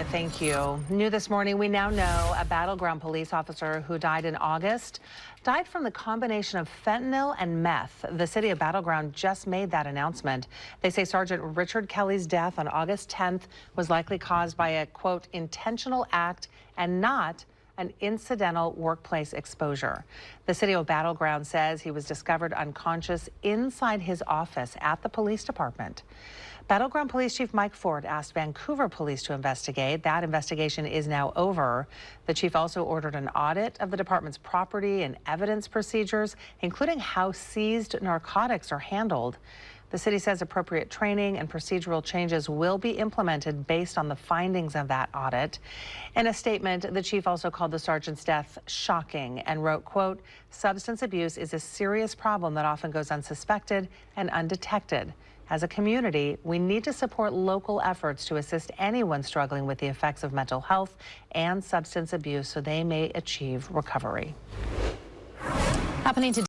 Tanya, thank you. New this morning, we now know a Battleground police officer who died in August died from the combination of fentanyl and meth. The city of Battleground just made that announcement. They say Sergeant Richard Kelly's death on August 10th was likely caused by a, quote, intentional act and not an incidental workplace exposure. The city of Battleground says he was discovered unconscious inside his office at the police department. Battleground Police Chief Mike Ford asked Vancouver police to investigate. That investigation is now over. The chief also ordered an audit of the department's property and evidence procedures, including how seized narcotics are handled. The city says appropriate training and procedural changes will be implemented based on the findings of that audit. In a statement, the chief also called the sergeant's death shocking and wrote, quote, "Substance abuse is a serious problem that often goes unsuspected and undetected. As a community, we need to support local efforts to assist anyone struggling with the effects of mental health and substance abuse so they may achieve recovery." Happening today.